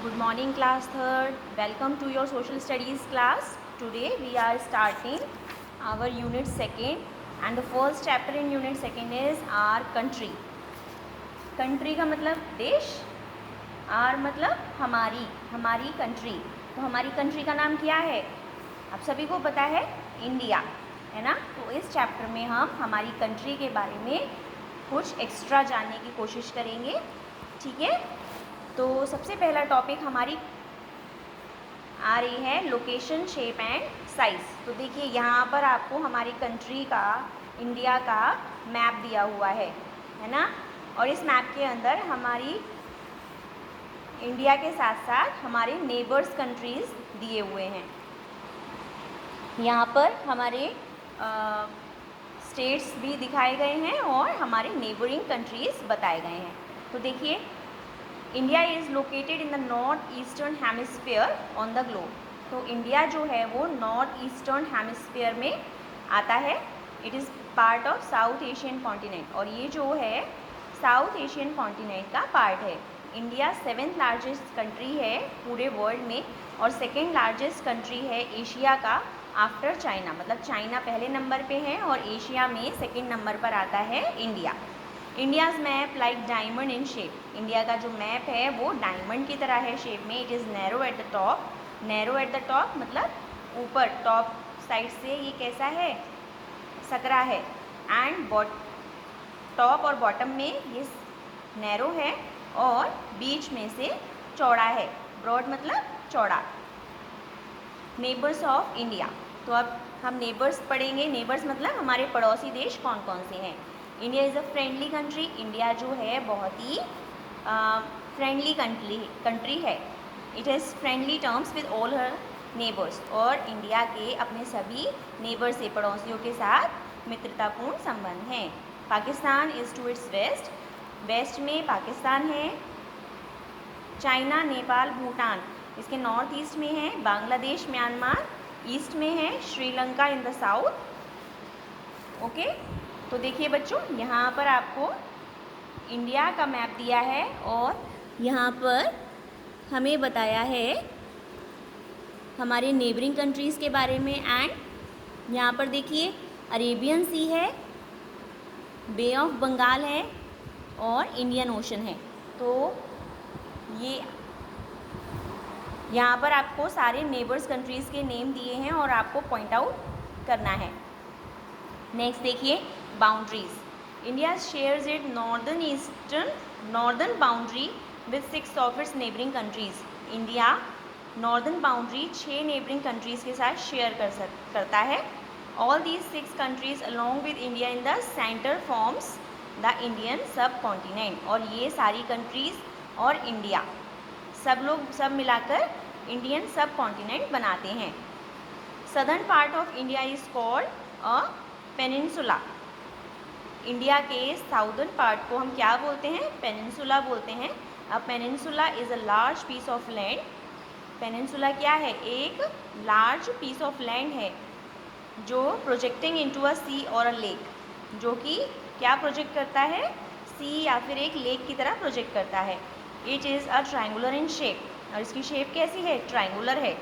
Good morning, class third. Welcome to your social studies class. Today we are starting our unit second, and the first chapter in unit second is our country. Country का मतलब देश, our मतलब हमारी country. तो हमारी country का नाम क्या है? आप सभी को पता है, इंडिया, है ना. तो इस चैप्टर में हम हमारी कंट्री के बारे में कुछ एक्स्ट्रा जानने की कोशिश करेंगे. ठीक है. तो सबसे पहला टॉपिक हमारी आ रही है लोकेशन, शेप एंड साइज़. तो देखिए यहाँ पर आपको हमारी कंट्री का, इंडिया का मैप दिया हुआ है ना. और इस मैप के अंदर हमारी इंडिया के साथ साथ हमारे नेबर्स कंट्रीज़ दिए हुए हैं. यहाँ पर हमारे स्टेट्स भी दिखाए गए हैं और हमारे नेबरिंग कंट्रीज़ बताए गए हैं. तो देखिए, India is located in the north eastern hemisphere on the globe. तो इंडिया जो है वो नॉर्थ ईस्टर्न हेमिस्फीयर में आता है. It is part of south Asian continent, और ये जो है साउथ एशियन कॉन्टिनेंट का पार्ट है. इंडिया 7th लार्जेस्ट कंट्री है पूरे वर्ल्ड में, और 2nd लार्जेस्ट कंट्री है एशिया का आफ्टर चाइना. मतलब चाइना पहले नंबर पे है और एशिया में 2nd नंबर पर आता है India. India's map like diamond in shape. India का जो मैप है वो डायमंड की तरह है शेप में. It is narrow at the top. Narrow at the top मतलब ऊपर टॉप साइड से ये कैसा है, सकरा है. एंड टॉप और बॉटम में ये नैरो है और बीच में से चौड़ा है. ब्रॉड मतलब चौड़ा. Neighbours of India. तो अब हम नेबर्स पढ़ेंगे. नेबर्स मतलब हमारे पड़ोसी देश कौन कौन से हैं. India is a friendly country. India जो है बहुत ही फ्रेंडली कंट्री है. It has friendly terms with all her neighbours. और इंडिया के अपने सभी नेबर से, पड़ोसियों के साथ मित्रतापूर्ण संबंध हैं. Pakistan is to its west. West में पाकिस्तान है. चाइना, नेपाल, भूटान इसके नॉर्थ ईस्ट में है. बांग्लादेश, म्यांमार ईस्ट में है. Sri Lanka in the south. Okay. तो देखिए बच्चों, यहाँ पर आपको इंडिया का मैप दिया है और यहाँ पर हमें बताया है हमारे नेबरिंग कंट्रीज़ के बारे में. एंड यहाँ पर देखिए अरेबियन सी है, बे ऑफ बंगाल है और इंडियन ओशन है. तो ये यहाँ पर आपको सारे नेबर्स कंट्रीज़ के नेम दिए हैं और आपको पॉइंट आउट करना है. नेक्स्ट देखिए boundaries. India shares it northern boundary with 6 of its neighbouring countries. India northern boundary 6 neighbouring countries के साथ शेयर करता है. All these 6 countries along with India in the centre forms the Indian सब continent. और ये सारी countries और India सब मिलाकर इंडियन सब कॉन्टिनेंट बनाते हैं. Southern part of India is called a peninsula. India के साउदर्न पार्ट को हम क्या बोलते हैं, पेनिनसुला बोलते हैं. A peninsula is a large piece of land. Peninsula क्या है, एक लार्ज पीस ऑफ लैंड है जो प्रोजेक्टिंग इनटू अ सी और अ लेक, जो कि क्या प्रोजेक्ट करता है, सी या फिर एक लेक की तरह प्रोजेक्ट करता है. It is a triangular in shape. और इसकी शेप कैसी है, ट्रायंगुलर है.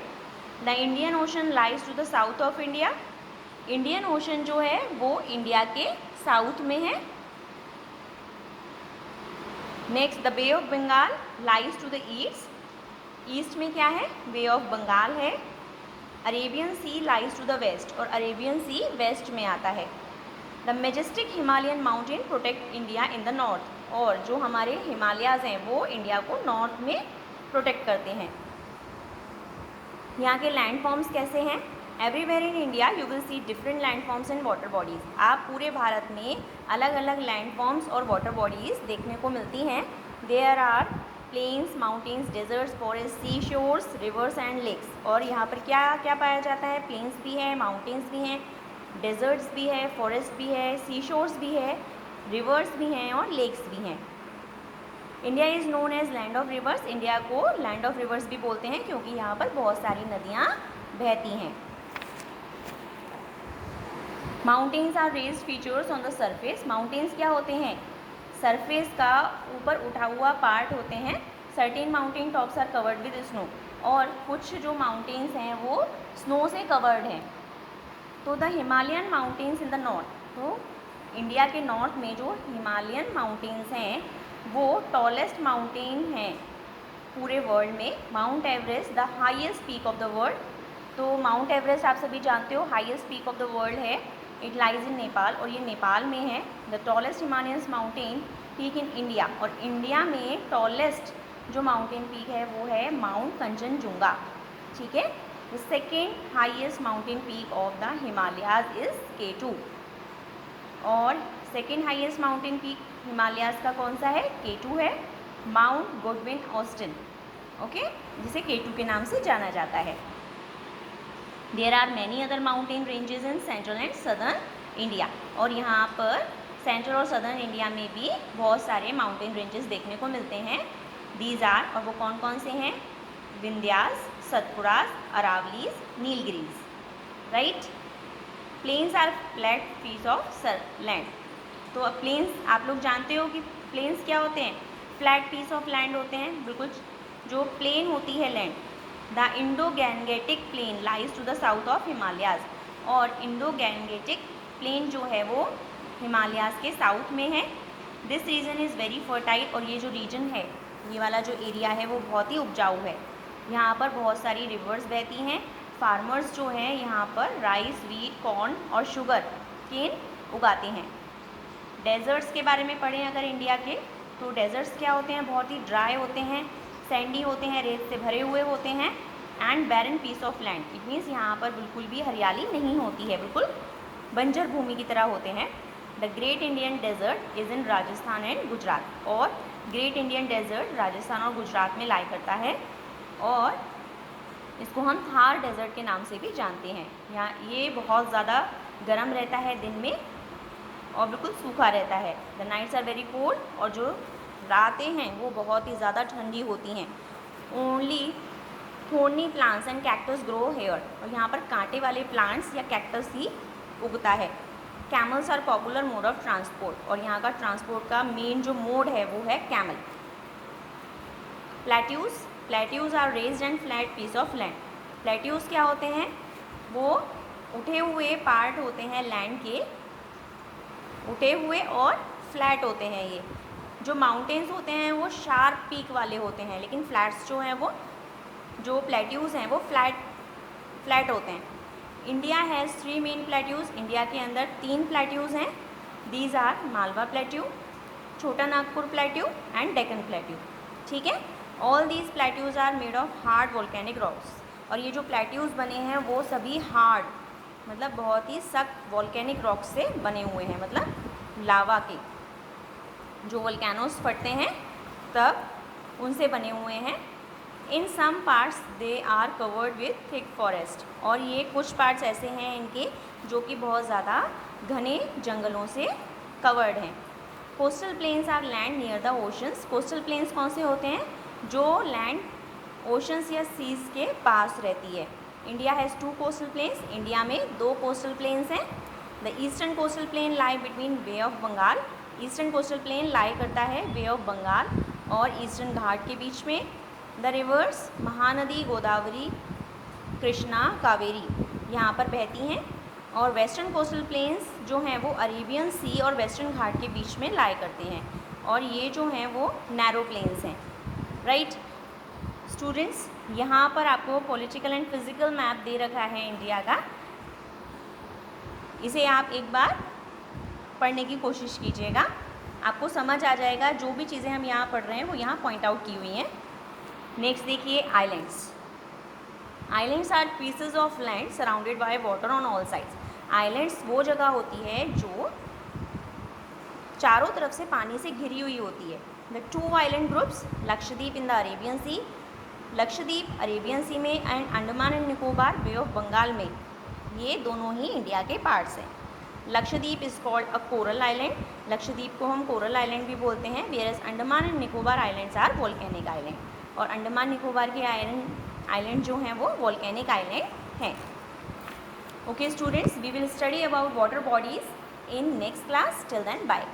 The Indian ocean lies to the south of India. Indian ocean जो है वो इंडिया के साउथ में है. Next the bay of Bengal lies to the east. East में क्या है, बे ऑफ बंगाल है. Arabian sea lies to the west, और अरेबियन सी वेस्ट में आता है. The majestic Himalayan mountain protect India in the north. और जो हमारे हिमालयाज़ हैं वो इंडिया को नॉर्थ में प्रोटेक्ट करते हैं. यहाँ के लैंड फॉर्म्स कैसे हैं. Everywhere in India you will see different land forms and water bodies. आप पूरे भारत में अलग अलग लैंड फॉर्म्स और वाटर बॉडीज़ देखने को मिलती हैं. There are plains, mountains, deserts, forest, sea shores, rivers and lakes. और यहाँ पर क्या क्या पाया जाता है, प्लेन्स भी हैं, माउंटेन्स भी हैं, डेजर्ट्स भी है, फॉरेस्ट भी है, सी शोर्स भी है, रिवर्स भी हैं और लेक्स भी हैं. India is known as land of rivers. India को लैंड ऑफ रिवर्स भी बोलते हैं क्योंकि यहाँ पर बहुत सारी नदियाँ बहती हैं. Mountains are raised features on the surface. Mountains क्या होते हैं, सरफेस का ऊपर उठा हुआ पार्ट होते हैं. Certain mountain tops are covered with snow, और कुछ जो माउंटेन्स हैं वो स्नो से कवर्ड हैं। तो the Himalayan mountains in the north, तो इंडिया के नॉर्थ में जो हिमालयन माउंटेन्स हैं वो टॉलेस्ट माउंटेन हैं पूरे वर्ल्ड में। Mount Everest the highest peak of the world, तो माउंट एवरेस्ट आप सभी जानते हो highest peak of the world है, इट लाइज इन नेपाल, और ये नेपाल में है। The tallest Himalayan mountain peak in India, और इंडिया में टॉलेस्ट जो माउंटेन पीक है वो है माउंट कंचनजुंगा, ठीक है। The second highest mountain peak of the Himalayas is K2, और second highest mountain peak Himalayas का कौन सा है? K2 है, माउंट गुडविन ऑस्टिन, ओके, जिसे K2 के नाम से जाना जाता है। There are many other mountain ranges in central and southern India, और यहाँ पर सेंट्रल और सदर्न इंडिया में भी बहुत सारे माउंटेन रेंजेस देखने को मिलते हैं। दीज आर, और वो कौन कौन से हैं? Vindhyas, Satpuras, Aravallis, Nilgiris, right. Plains are flat piece of land, तो प्लेन्स आप लोग जानते हो कि प्लेन्स क्या होते हैं? फ्लैट पीस ऑफ लैंड होते हैं, बिल्कुल जो प्लेन होती है land. The Indo Gangetic plain lies to the south of Himalayas, और इंडो गैंगेटिक प्लेन जो है वो हिमालयाज के साउथ में है। This region is very fertile, और ये जो रीजन है, ये वाला जो एरिया है वो बहुत ही उपजाऊ है। यहाँ पर बहुत सारी रिवर्स बहती हैं। फार्मर्स जो हैं यहाँ पर राइस, वीट, कॉर्न और शुगर केन उगाते हैं। डेजर्ट्स के बारे में पढ़ें अगर इंडिया के, तो डेजर्ट्स क्या होते हैं? बहुत ही ड्राई होते हैं, सैंडी होते हैं, रेत से भरे हुए होते हैं, and barren piece of land, it means यहाँ पर बिल्कुल भी हरियाली नहीं होती है, बिल्कुल बंजर भूमि की तरह होते हैं। The great Indian desert is in Rajasthan and Gujarat, और ग्रेट इंडियन डेजर्ट राजस्थान और गुजरात में लाई करता है, और इसको हम थार डेजर्ट के नाम से भी जानते हैं। यहाँ ये बहुत ज़्यादा गर्म रहता है दिन में, और बिल्कुल सूखा रहता है। The nights are very cold, और जो रातें हैं वो बहुत ही ज़्यादा ठंडी होती हैं। Only thorny plants and cactus grow here, और यहाँ पर कांटे वाले प्लांट्स या कैक्टस ही उगता है। Camels are popular mode of transport, और यहाँ का ट्रांसपोर्ट का मेन जो मोड है वो है camel. Plateaus are raised and flat piece of land. Plateaus क्या होते हैं? वो उठे हुए पार्ट होते हैं लैंड के, उठे हुए और फ्लैट होते हैं। ये जो माउंटेन्स होते हैं वो शार्प पीक वाले होते हैं, लेकिन फ्लैट्स जो हैं वो, जो प्लेट्यूज़ हैं वो फ्लैट होते हैं। India has 3 main plateaus, India के अंदर 3 प्लेट्यूज़ हैं। These are Malwa plateau, Chota Nagpur plateau and Deccan plateau, ठीक है। All these plateaus are made of hard volcanic rocks, और ये जो प्लेट्यूज़ बने हैं वो सभी हार्ड, मतलब बहुत ही सख्त वोल्केनिक रॉक्स से बने हुए हैं, मतलब लावा के जो वोल्केनोस फटते हैं तब उनसे बने हुए हैं। In some parts they are covered with thick forest, और ये कुछ पार्ट्स ऐसे हैं इनके जो कि बहुत ज़्यादा घने जंगलों से कवर्ड हैं। Coastal plains are land near the oceans. Coastal plains कौन से होते हैं? जो लैंड ओशंस या सीज के पास रहती है। India has 2 coastal plains, India में 2 कोस्टल प्लेन्स हैं। The eastern coastal plain lie between bay of Bengal, eastern coastal plain lie करता है बे ऑफ बंगाल और ईस्टर्न घाट के बीच में। द रिवर्स महानदी, गोदावरी, कृष्णा, कावेरी यहाँ पर बहती हैं, और वेस्टर्न कोस्टल प्लेन्स जो हैं वो अरेबियन सी और वेस्टर्न घाट के बीच में लाई करते हैं, और ये जो हैं वो नैरो प्लेन्स हैं, राइट। स्टूडेंट्स, यहाँ पर आपको पॉलिटिकल एंड फिजिकल मैप दे रखा है इंडिया का, इसे आप एक बार पढ़ने की कोशिश कीजिएगा, आपको समझ आ जाएगा। जो भी चीज़ें हम यहाँ पढ़ रहे हैं वो यहाँ पॉइंट आउट की हुई हैं। नेक्स्ट देखिए islands. Islands are pieces of land surrounded by water on all sides. Islands वो जगह होती है जो चारों तरफ से पानी से घिरी हुई होती है। The 2 island groups, Lakshadweep in the Arabian sea, Lakshadweep Arabian sea में, and Andaman and Nicobar bay of Bengal में, ये दोनों ही इंडिया के पार्ट्स हैं। Lakshadweep is called a coral island, Lakshadweep को हम कोरल आइलैंड भी बोलते हैं। Whereas Andaman and Nicobar islands are volcanic island, और अंडमान निकोबार के आइलैंड जो हैं वो वोल्केनिक आइलैंड हैं। Okay students, we will study about water bodies in next class. Till then, bye.